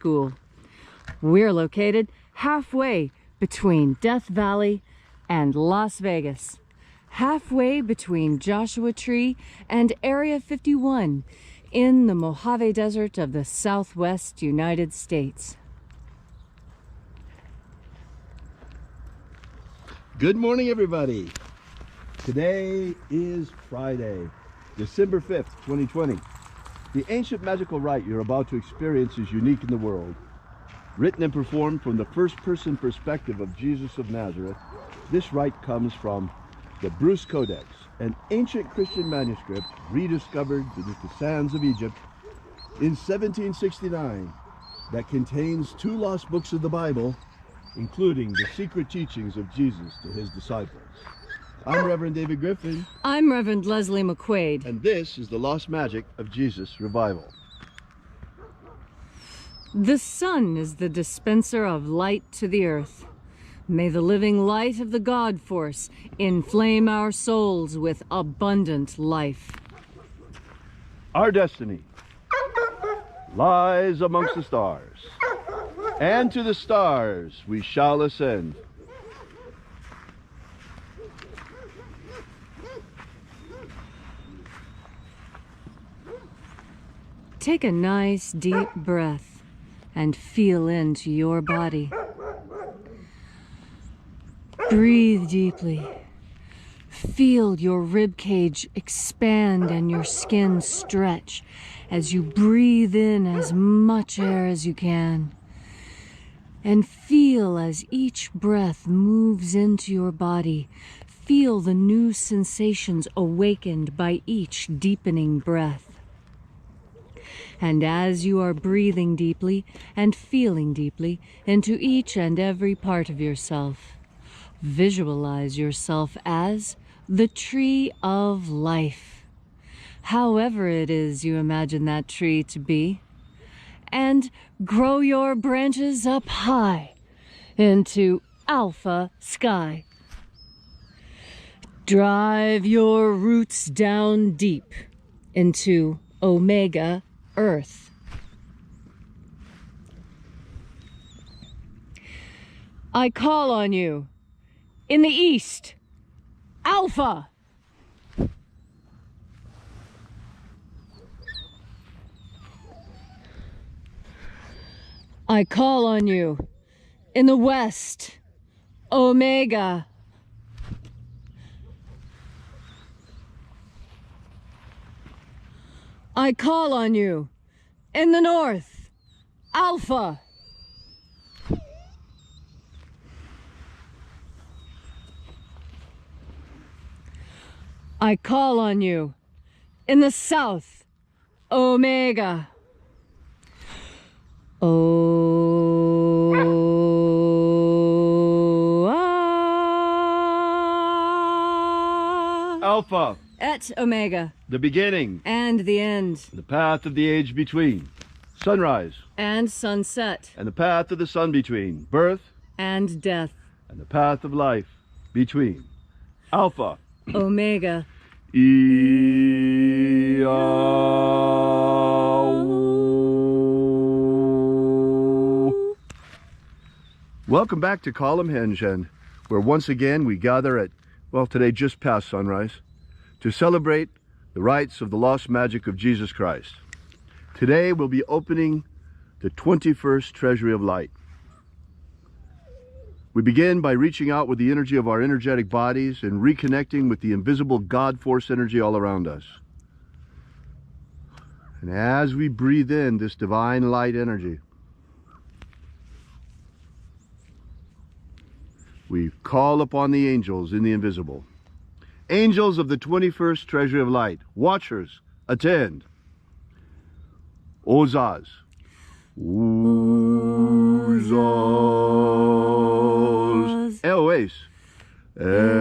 School. We're located halfway between Death Valley and Las Vegas, halfway between Joshua Tree and Area 51 in the Mojave Desert of the Southwest United States. Good morning, everybody. Today is Friday, December 5th, 2020. The ancient magical rite you're about to experience is unique in the world. Written and performed from the first-person perspective of Jesus of Nazareth, this rite comes from the Bruce Codex, an ancient Christian manuscript rediscovered beneath the sands of Egypt in 1769 that contains 2 lost books of the Bible, including the secret teachings of Jesus to his disciples. I'm Reverend David Griffin. I'm Reverend Leslie McQuaid. And this is the Lost Magic of Jesus Revival. The sun is the dispenser of light to the earth. May the living light of the God Force inflame our souls with abundant life. Our destiny lies amongst the stars, and to the stars we shall ascend. Take a nice deep breath and feel into your body. Breathe deeply. Feel your rib cage expand and your skin stretch as you breathe in as much air as you can. And feel as each breath moves into your body. Feel the new sensations awakened by each deepening breath. And as you are breathing deeply and feeling deeply into each and every part of yourself, visualize yourself as the tree of life, however it is you imagine that tree to be, and grow your branches up high into alpha sky. Drive your roots down deep into omega earth. I call on you in the east, Alpha. I call on you in the west, Omega. I call on you in the north, Alpha. I call on you in the south, Omega. Alpha. Et Omega. The beginning. And the end. The path of the age between. Sunrise. And sunset. And the path of the sun between. Birth. And death. And the path of life between. Alpha. Omega. Welcome back to Column Henge, and where once again we gather at, well, today just past sunrise, to celebrate the rites of the lost magic of Jesus Christ. Today we'll be opening the 21st Treasury of Light. We begin by reaching out with the energy of our energetic bodies and reconnecting with the invisible God Force energy all around us. And as we breathe in this divine light energy, we call upon the angels in the invisible. Angels of the 21st Treasury of Light, watchers, attend. Ozaz. Ozaz. Eoes. Eoes.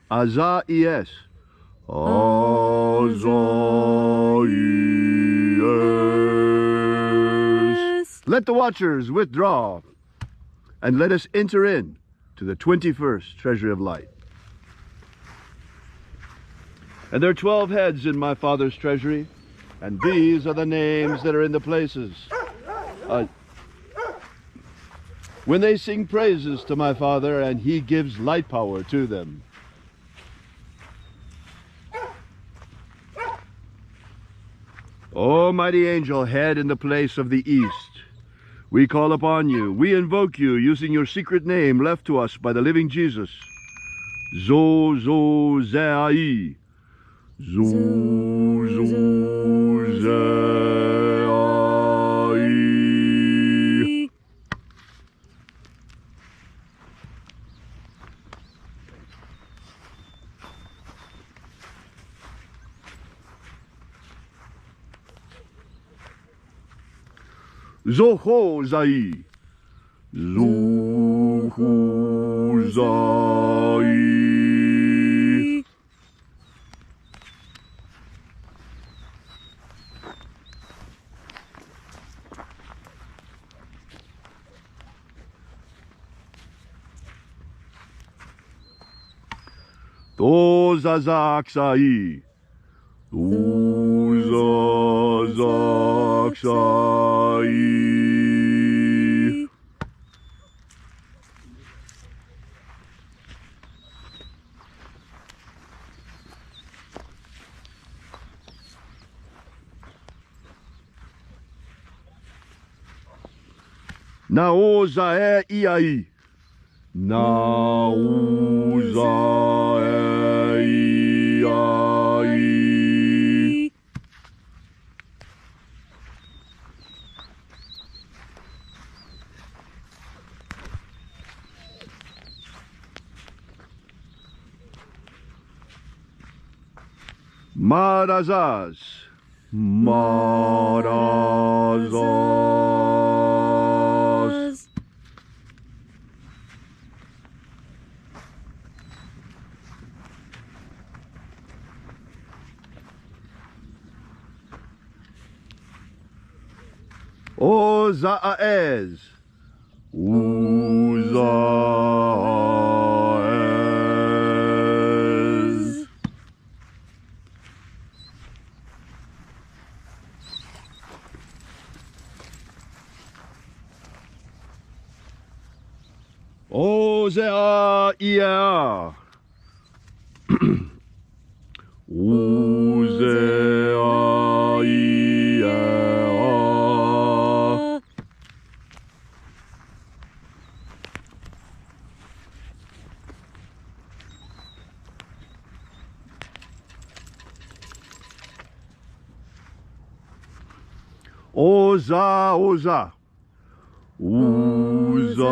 Azaies. Azaies. Let the watchers withdraw, and let us enter in to the 21st Treasury of Light. And there are 12 heads in my Father's treasury, and these are the names that are in the places. When they sing praises to my Father, and he gives light power to them. O mighty angel, head in the place of the east, we call upon you. We invoke you using your secret name left to us by the living Jesus. Zo, zo, zeai. Zo, zo, zeai. Zoho zai. Zoho zai. Dozazaksai. Dozazaksai. Naozae iai. Naozae iai. Marazaz. Marazaz. Ozaez. Uzaez. Ozea ia. Ozea ia. Oza, oza. Uza,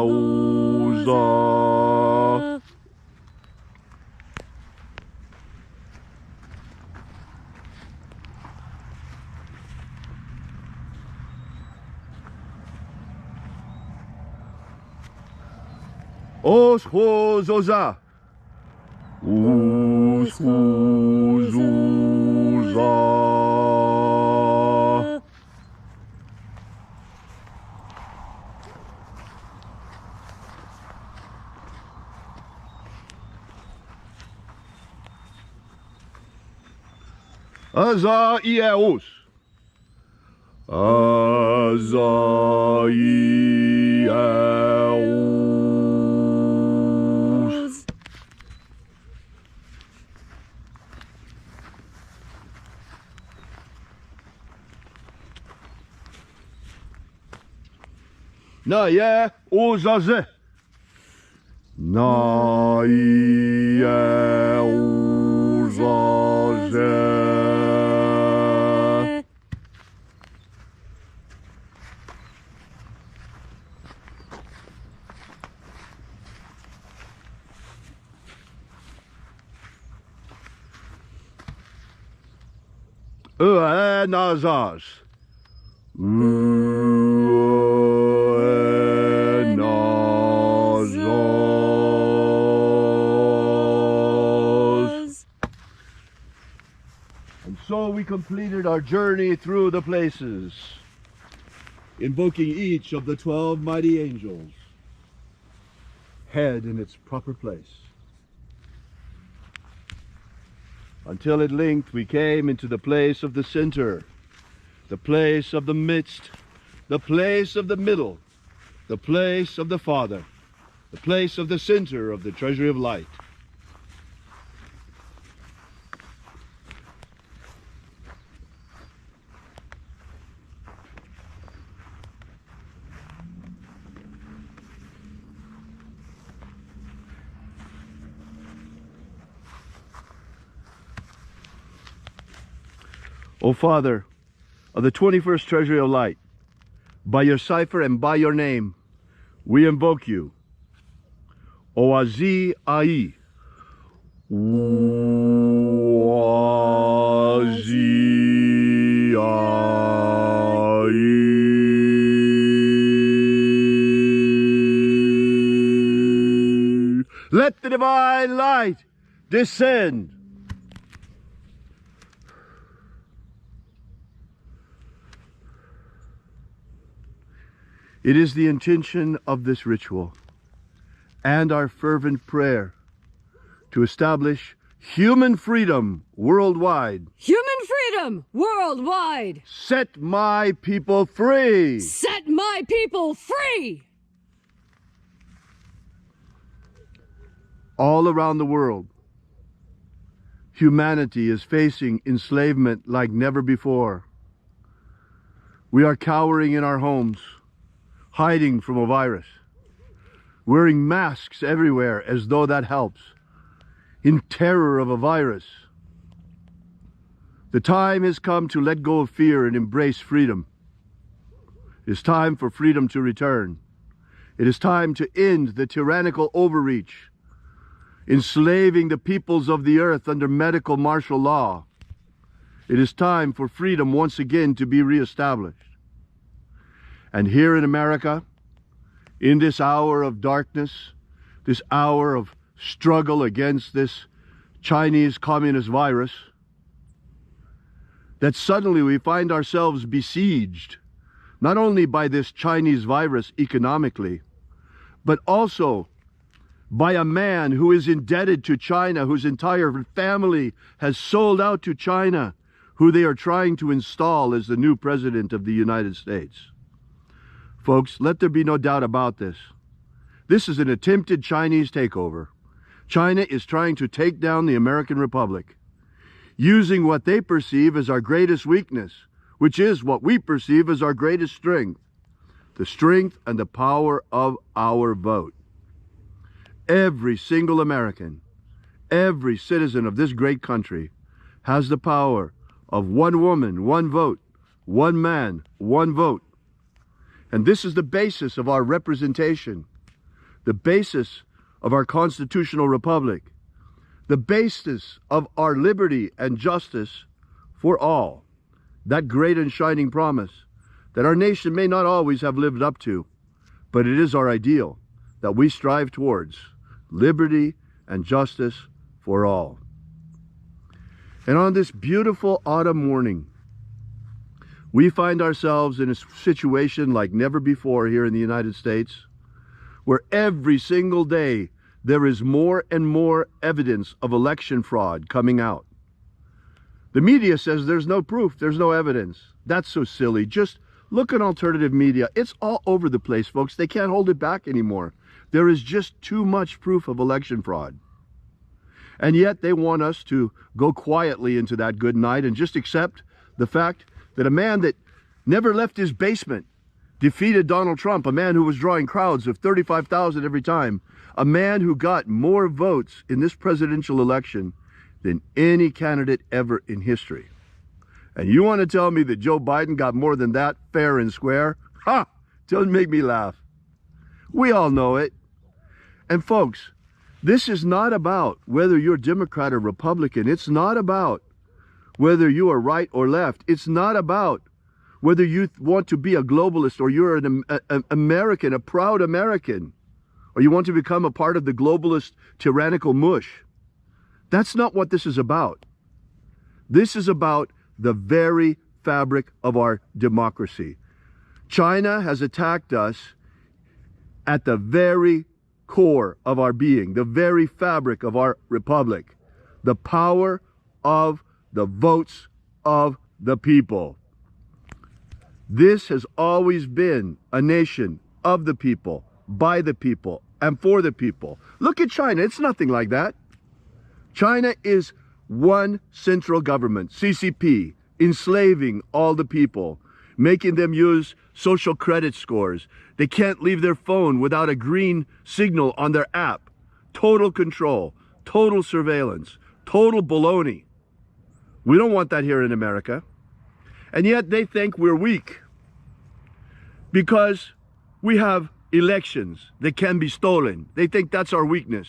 uza. Os, hos, oza. Os, hos, oza. Azaios. Azaios. Na je uzaze. Na je uzaze. Nazas. Nazas. And so we completed our journey through the places, invoking each of the 12 mighty angels, head in its proper place. until at length we came into the place of the center, the place of the midst, the place of the middle, the place of the Father, the place of the center of the treasury of light. O Father of the 21st Treasury of Light, by your cipher and by your name, we invoke you. Oazi Ai. Oazi Ai. Let the divine light descend. It is the intention of this ritual and our fervent prayer to establish human freedom worldwide. Human freedom worldwide! Set my people free! Set my people free! All around the world, humanity is facing enslavement like never before. We are cowering in our homes, hiding from a virus, wearing masks everywhere as though that helps, in terror of a virus. The time has come to let go of fear and embrace freedom. It is time for freedom to return. It is time to end the tyrannical overreach, enslaving the peoples of the earth under medical martial law. It is time for freedom once again to be reestablished. And here in America, in this hour of darkness, this hour of struggle against this Chinese communist virus, that suddenly we find ourselves besieged, not only by this Chinese virus economically, but also by a man who is indebted to China, whose entire family has sold out to China, who they are trying to install as the new president of the United States. Folks, let there be no doubt about this. This is an attempted Chinese takeover. China is trying to take down the American Republic, using what they perceive as our greatest weakness, which is what we perceive as our greatest strength, the strength and the power of our vote. Every single American, every citizen of this great country has the power of one woman, one vote, one man, one vote. And this is the basis of our representation, the basis of our constitutional republic, the basis of our liberty and justice for all, that great and shining promise that our nation may not always have lived up to, but it is our ideal that we strive towards, liberty and justice for all. And on this beautiful autumn morning, we find ourselves in a situation like never before here in the United States, where every single day there is more and more evidence of election fraud coming out. The media says there's no proof, there's no evidence. That's so silly. Just look at alternative media. It's all over the place, folks. They can't hold it back anymore. There is just too much proof of election fraud. And yet they want us to go quietly into that good night and just accept the fact that a man that never left his basement defeated Donald Trump, a man who was drawing crowds of 35,000 every time, a man who got more votes in this presidential election than any candidate ever in history. And you want to tell me that Joe Biden got more than that fair and square? Ha! Don't make me laugh. We all know it. And folks, this is not about whether you're Democrat or Republican. It's not about whether you are right or left. It's not about whether you want to be a globalist or you're an American, a proud American, or you want to become a part of the globalist tyrannical mush. That's not what this is about. This is about the very fabric of our democracy. China has attacked us at the very core of our being, the very fabric of our republic, the power of the votes of the people. This has always been a nation of the people, by the people, and for the people. Look at China. It's nothing like that. China is one central government, CCP, enslaving all the people, making them use social credit scores. They can't leave their phone without a green signal on their app. Total control, total surveillance, total baloney. We don't want that here in America. And yet they think we're weak because we have elections that can be stolen. They think that's our weakness.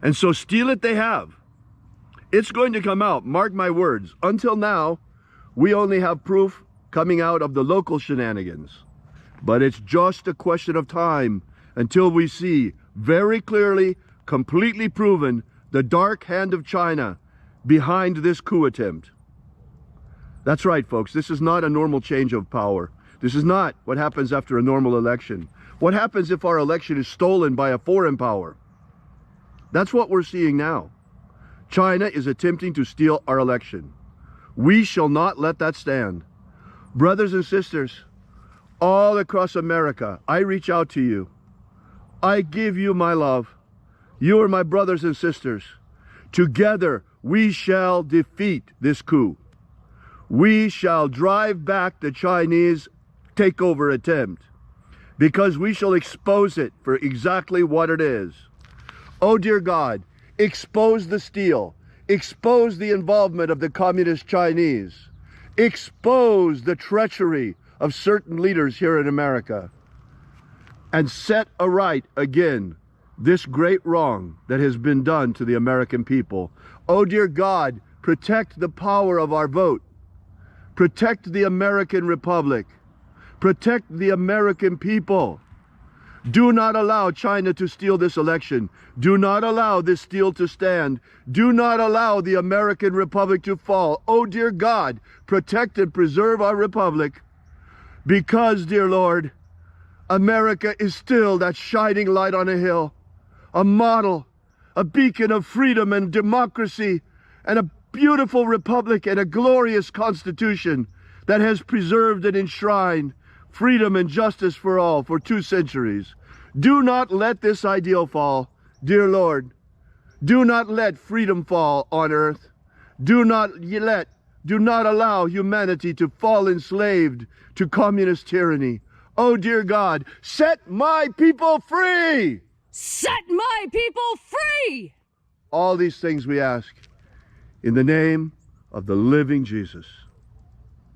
And so steal it they have. It's going to come out, mark my words. Until now, we only have proof coming out of the local shenanigans. But it's just a question of time until we see very clearly, completely proven, the dark hand of China behind this coup attempt. That's right, folks. This is not a normal change of power. This is not what happens after a normal election. What happens if our election is stolen by a foreign power? That's what we're seeing now. China is attempting to steal our election. We shall not let that stand. Brothers and sisters, all across America, I reach out to you. I give you my love. You are my brothers and sisters. Together, we shall defeat this coup. We shall drive back the Chinese takeover attempt because we shall expose it for exactly what it is. Oh, dear God, expose the steal. Expose the involvement of the communist Chinese. Expose the treachery of certain leaders here in America. And set aright again this great wrong that has been done to the American people. Oh, dear God, protect the power of our vote. Protect the American Republic. Protect the American people. Do not allow China to steal this election. Do not allow this steal to stand. Do not allow the American Republic to fall. Oh, dear God, protect and preserve our Republic. Because, dear Lord, America is still that shining light on a hill, a model, a beacon of freedom and democracy, and a beautiful republic and a glorious constitution that has preserved and enshrined freedom and justice for all for 2 centuries. Do not let this ideal fall, dear Lord. Do not let freedom fall on earth. Do not allow humanity to fall enslaved to communist tyranny. Oh, dear God, set my people free! Set my people free! All these things we ask in the name of the living Jesus.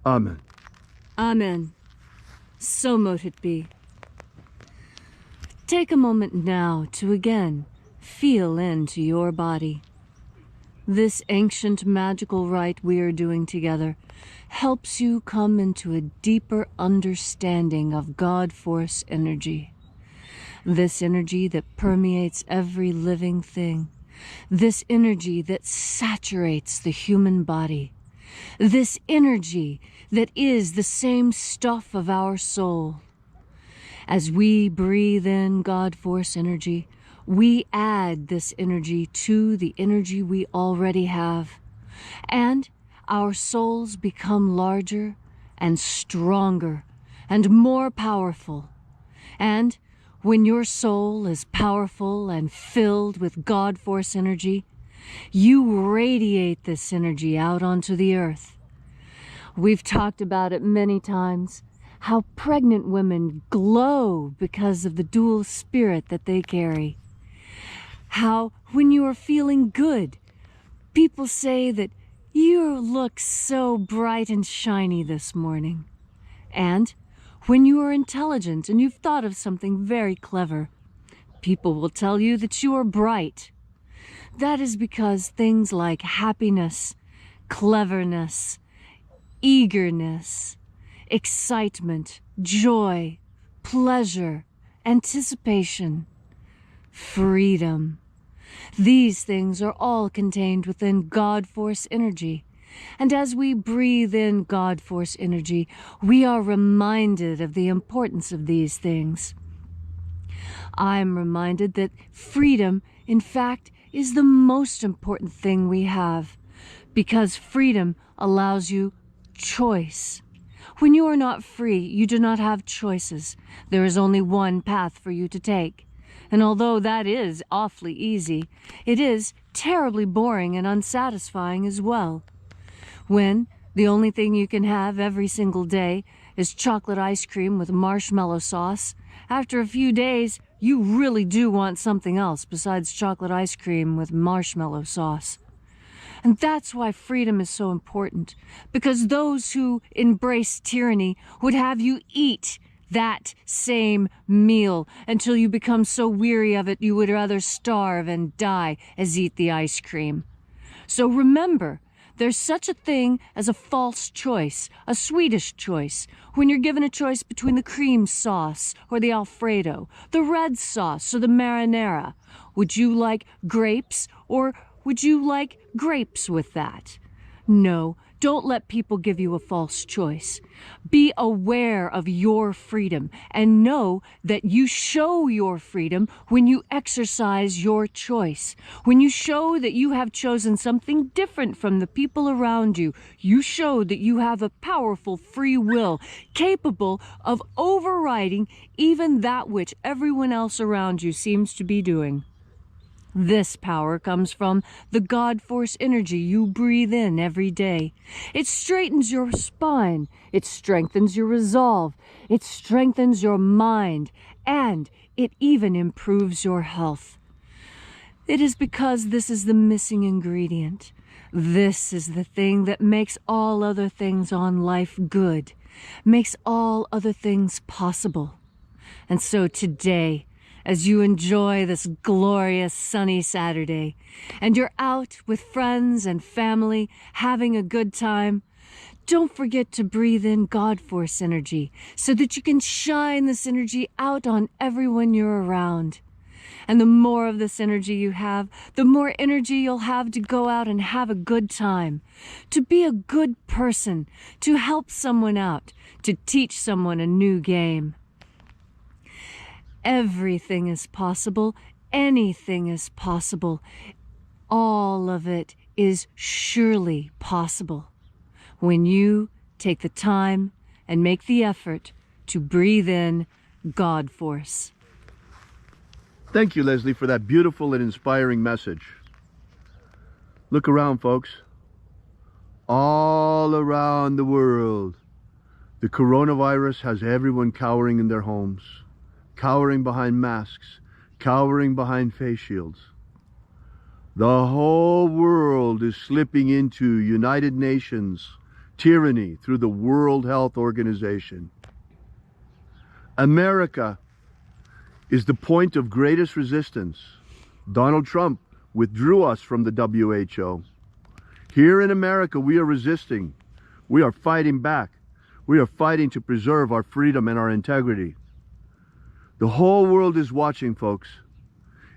Amen. Amen. So mote it be. Take a moment now to again feel into your body. This ancient magical rite we are doing together helps you come into a deeper understanding of God Force energy. This energy that permeates every living thing. This energy that saturates the human body. This energy that is the same stuff of our soul. As we breathe in God Force energy, we add this energy to the energy we already have. And our souls become larger and stronger and more powerful. And when your soul is powerful and filled with God Force energy, you radiate this energy out onto the earth. We've talked about it many times, how pregnant women glow because of the dual spirit that they carry. How when you are feeling good, people say that you look so bright and shiny this morning. And when you are intelligent and you've thought of something very clever, people will tell you that you are bright. That is because things like happiness, cleverness, eagerness, excitement, joy, pleasure, anticipation, freedom. These things are all contained within God Force energy. And as we breathe in God Force energy, we are reminded of the importance of these things. I'm reminded that freedom, in fact, is the most important thing we have, because freedom allows you choice. When you are not free, you do not have choices. There is only one path for you to take. And although that is awfully easy, it is terribly boring and unsatisfying as well. When the only thing you can have every single day is chocolate ice cream with marshmallow sauce, after a few days, you really do want something else besides chocolate ice cream with marshmallow sauce. And that's why freedom is so important, because those who embrace tyranny would have you eat that same meal until you become so weary of it you would rather starve and die as eat the ice cream. So remember, there's such a thing as a false choice, a Swedish choice, when you're given a choice between the cream sauce or the Alfredo, the red sauce or the marinara. Would you like grapes or would you like grapes with that? No, don't let people give you a false choice. Be aware of your freedom and know that you show your freedom when you exercise your choice. When you show that you have chosen something different from the people around you, you show that you have a powerful free will capable of overriding even that which everyone else around you seems to be doing. This power comes from the God Force energy you breathe in every day. It straightens your spine, it strengthens your resolve, it strengthens your mind, and it even improves your health. It is because this is the missing ingredient. This is the thing that makes all other things on life good, makes all other things possible. And so today, as you enjoy this glorious sunny Saturday, and you're out with friends and family having a good time, don't forget to breathe in God Force energy so that you can shine this energy out on everyone you're around. And the more of this energy you have, the more energy you'll have to go out and have a good time, to be a good person, to help someone out, to teach someone a new game. Everything is possible. Anything is possible. All of it is surely possible when you take the time and make the effort to breathe in God Force. Thank you, Leslie, for that beautiful and inspiring message. Look around, folks. All around the world, the coronavirus has everyone cowering in their homes, cowering behind masks, cowering behind face shields. The whole world is slipping into United Nations tyranny through the World Health Organization. America is the point of greatest resistance. Donald Trump withdrew us from the WHO. Here in America, we are resisting. We are fighting back. We are fighting to preserve our freedom and our integrity. The whole world is watching, folks.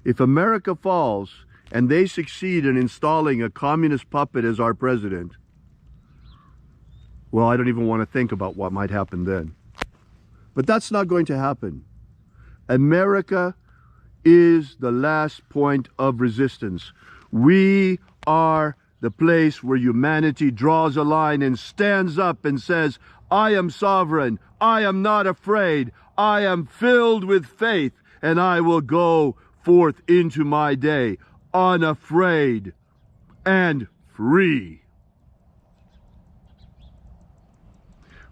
If America falls and they succeed in installing a communist puppet as our president, well, I don't even want to think about what might happen then. But that's not going to happen. America is the last point of resistance. We are the place where humanity draws a line and stands up and says, I am sovereign, I am not afraid, I am filled with faith, and I will go forth into my day unafraid and free.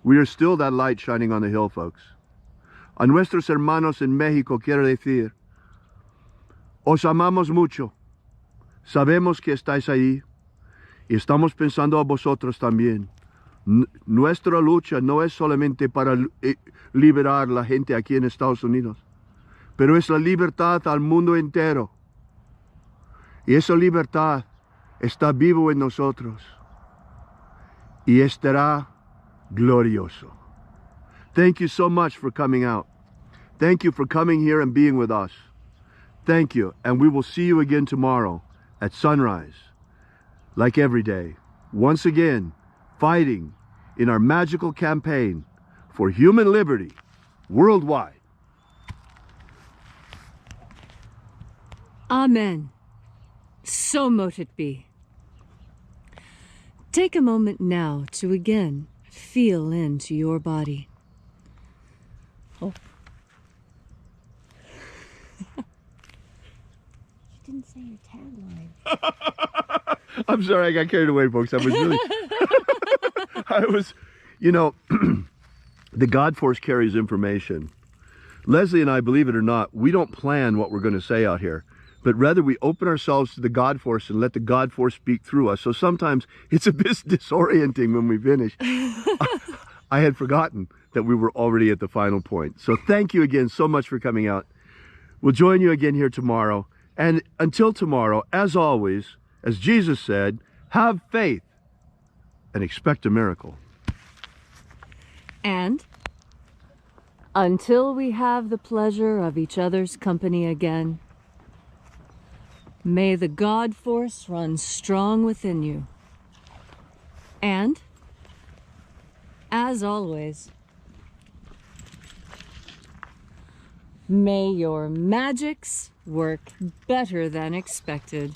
We are still that light shining on the hill, folks. A nuestros hermanos en México quiero decir, os amamos mucho, sabemos que estáis ahí y estamos pensando a vosotros también. Nuestra lucha no es solamente para liberar la gente aquí en Estados Unidos, pero es la libertad al mundo entero. Y esa libertad está vivo en nosotros y estará glorioso. Thank you so much for coming out. Thank you for coming here and being with us. Thank you, and we will see you again tomorrow at sunrise, like every day, once again, fighting in our magical campaign for human liberty worldwide. Amen. So mote it be. Take a moment now to again feel into your body. Oh. You didn't say your tagline. I'm sorry, I got carried away, folks. I was really, you know, the God force carries information. Leslie and I, believe it or not, we don't plan what we're going to say out here, but rather we open ourselves to the God force and let the God force speak through us. So sometimes it's a bit disorienting when we finish. I had forgotten that we were already at the final point. So thank you again so much for coming out. We'll join you again here tomorrow. And until tomorrow, as always, as Jesus said, have faith and expect a miracle. And until we have the pleasure of each other's company again, may the God force run strong within you. And, as always, may your magics work better than expected.